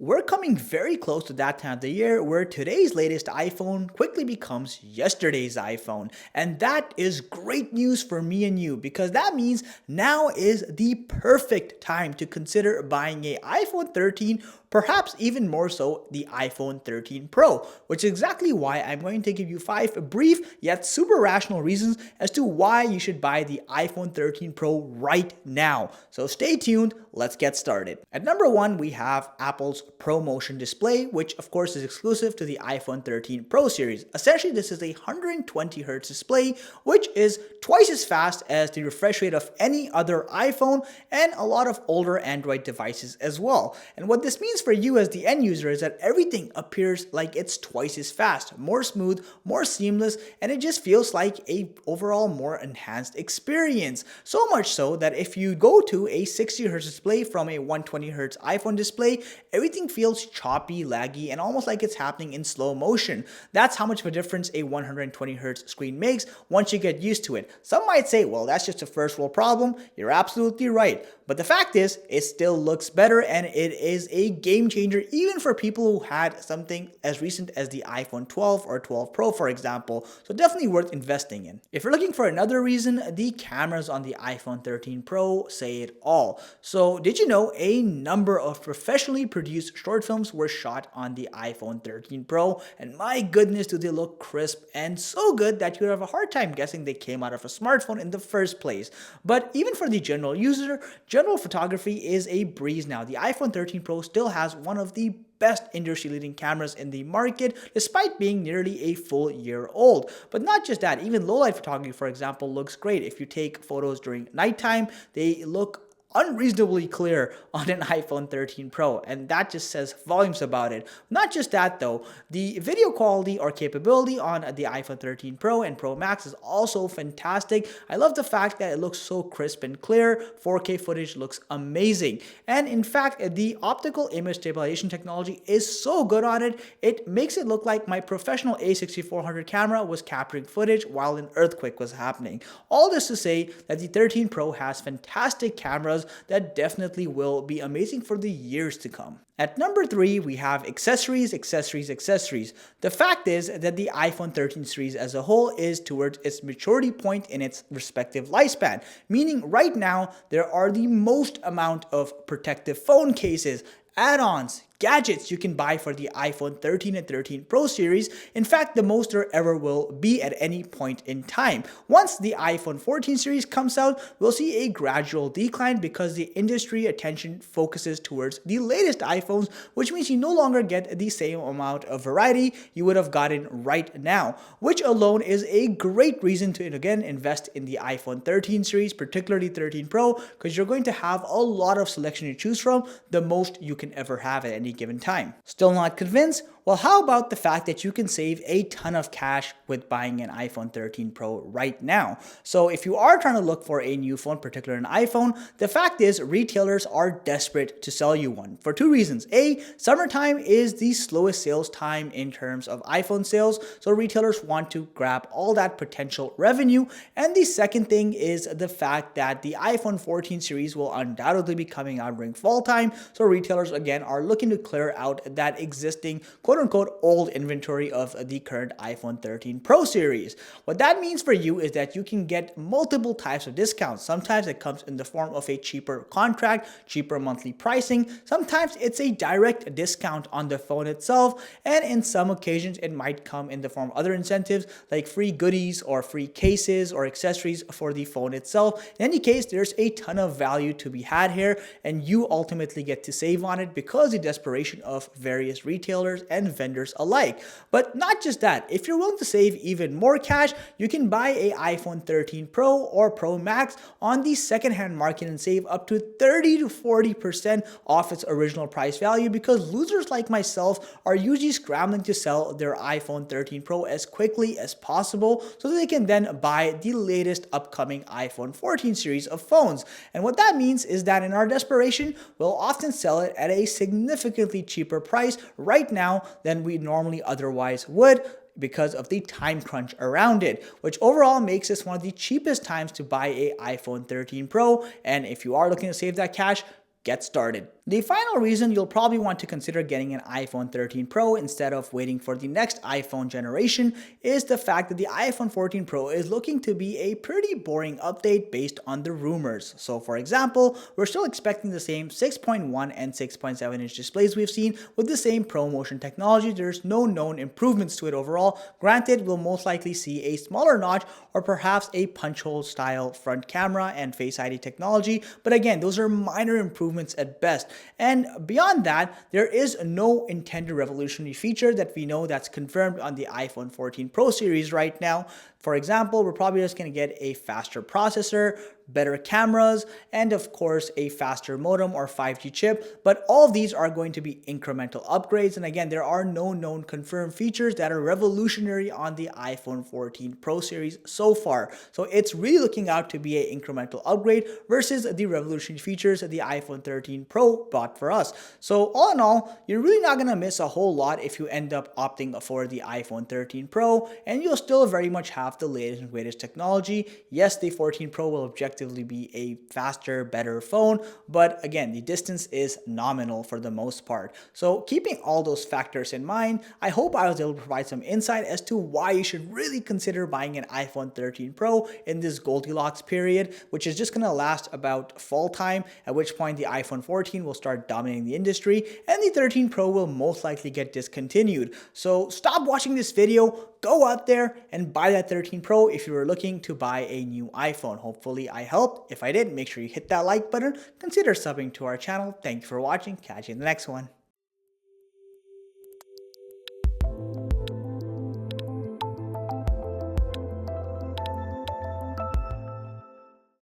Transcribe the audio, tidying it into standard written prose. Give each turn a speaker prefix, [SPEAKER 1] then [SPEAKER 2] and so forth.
[SPEAKER 1] We're coming very close to that time of the year where today's latest iPhone quickly becomes yesterday's iPhone. And that is great news for me and you because that means now is the perfect time to consider buying a iPhone 13, perhaps even more so the iPhone 13 Pro, which is exactly why I'm going to give you 5 brief yet super rational reasons as to why you should buy the iPhone 13 Pro right now. So stay tuned, let's get started. At number 1, we have Apple's ProMotion display, which of course is exclusive to the iPhone 13 Pro series. Essentially, this is a 120Hz display, which is twice as fast as the refresh rate of any other iPhone and a lot of older Android devices as well. And what this means for you as the end user is that everything appears like it's twice as fast, more smooth, more seamless, and it just feels like a overall more enhanced experience. So much so that if you go to a 60Hz display from a 120Hz iPhone display, everything feels choppy, laggy, and almost like it's happening in slow motion. That's how much of a difference a 120Hz screen makes once you get used to it. Some might say, well, that's just a first world problem. You're absolutely right. But the fact is, it still looks better and it is a game changer even for people who had something as recent as the iPhone 12 or 12 Pro, for example. So definitely worth investing in. If you're looking for another reason, the cameras on the iPhone 13 Pro say it all. So did you know a number of professionally produced short films were shot on the iPhone 13 Pro? And my goodness, do they look crisp and so good that you'd have a hard time guessing they came out of a smartphone in the first place. But even for the general user, general photography is a breeze now. The iPhone 13 Pro still has one of the best industry-leading cameras in the market despite being nearly a full year old. But not just that, even low-light photography, for example, looks great. If you take photos during nighttime, they look unreasonably clear on an iPhone 13 Pro, and that just says volumes about it. Not just that though, the video quality or capability on the iPhone 13 Pro and Pro Max is also fantastic. I love the fact that it looks so crisp and clear. 4K footage looks amazing, and in fact the optical image stabilization technology is so good on it, it makes it look like my professional A6400 camera was capturing footage while an earthquake was happening. All this to say that the 13 Pro has fantastic cameras that definitely will be amazing for the years to come. At number 3, we have accessories. The fact is that the iPhone 13 series as a whole is towards its maturity point in its respective lifespan, meaning right now there are the most amount of protective phone cases, add-ons, gadgets you can buy for the iPhone 13 and 13 Pro series. In fact, the most there ever will be at any point in time. Once the iPhone 14 series comes out, we'll see a gradual decline because the industry attention focuses towards the latest iPhones, which means you no longer get the same amount of variety you would have gotten right now, which alone is a great reason to again invest in the iPhone 13 series, particularly 13 Pro, because you're going to have a lot of selection to choose from, the most you can ever have at any given time. Still not convinced? Well, how about the fact that you can save a ton of cash with buying an iPhone 13 Pro right now? So if you are trying to look for a new phone, particularly an iPhone, the fact is retailers are desperate to sell you one for 2 reasons. A, summertime is the slowest sales time in terms of iPhone sales, so retailers want to grab all that potential revenue. And the second thing is the fact that the iPhone 14 series will undoubtedly be coming out during fall time, so retailers again are looking to clear out that existing quote-unquote old inventory of the current iPhone 13 Pro series. What that means for you is that you can get multiple types of discounts. Sometimes it comes in the form of a cheaper contract, cheaper monthly pricing. Sometimes it's a direct discount on the phone itself, and in some occasions it might come in the form of other incentives like free goodies or free cases or accessories for the phone itself. In any case, there's a ton of value to be had here, and you ultimately get to save on it because of the desperation of various retailers and vendors alike. But not just that, if you're willing to save even more cash, you can buy a iPhone 13 Pro or Pro Max on the secondhand market and save up to 30 to 40% off its original price value, because losers like myself are usually scrambling to sell their iPhone 13 Pro as quickly as possible so that they can then buy the latest upcoming iPhone 14 series of phones. And what that means is that in our desperation, we'll often sell it at a significantly cheaper price right now than we normally otherwise would, because of the time crunch around it, which overall makes this one of the cheapest times to buy a iPhone 13 Pro. And if you are looking to save that cash, get started. The final reason you'll probably want to consider getting an iPhone 13 Pro instead of waiting for the next iPhone generation is the fact that the iPhone 14 Pro is looking to be a pretty boring update based on the rumors. So for example, we're still expecting the same 6.1 and 6.7 inch displays we've seen with the same ProMotion technology. There's no known improvements to it overall. Granted, we'll most likely see a smaller notch or perhaps a punch hole style front camera and Face ID technology, but again, those are minor improvements at best. And beyond that, there is no intended revolutionary feature that we know that's confirmed on the iPhone 14 Pro series right now. For example, we're probably just going to get a faster processor, better cameras, and of course a faster modem or 5G chip, but all of these are going to be incremental upgrades. And again, there are no known confirmed features that are revolutionary on the iPhone 14 Pro series so far. So it's really looking out to be an incremental upgrade versus the revolutionary features that the iPhone 13 Pro brought for us. So all in all, you're really not going to miss a whole lot if you end up opting for the iPhone 13 Pro, and you'll still very much have the latest and greatest technology. Yes, the 14 Pro will objectively be a faster, better phone, but again, the distance is nominal for the most part. So keeping all those factors in mind, I hope I was able to provide some insight as to why you should really consider buying an iPhone 13 Pro in this Goldilocks period, which is just going to last about fall time, at which point the iPhone 14 will start dominating the industry and the 13 Pro will most likely get discontinued. So stop watching this video, go out there and buy that 13 Pro if you were looking to buy a new iPhone. Hopefully I helped. If I did, make sure you hit that like button, consider subbing to our channel. Thank you for watching. Catch you in the next one.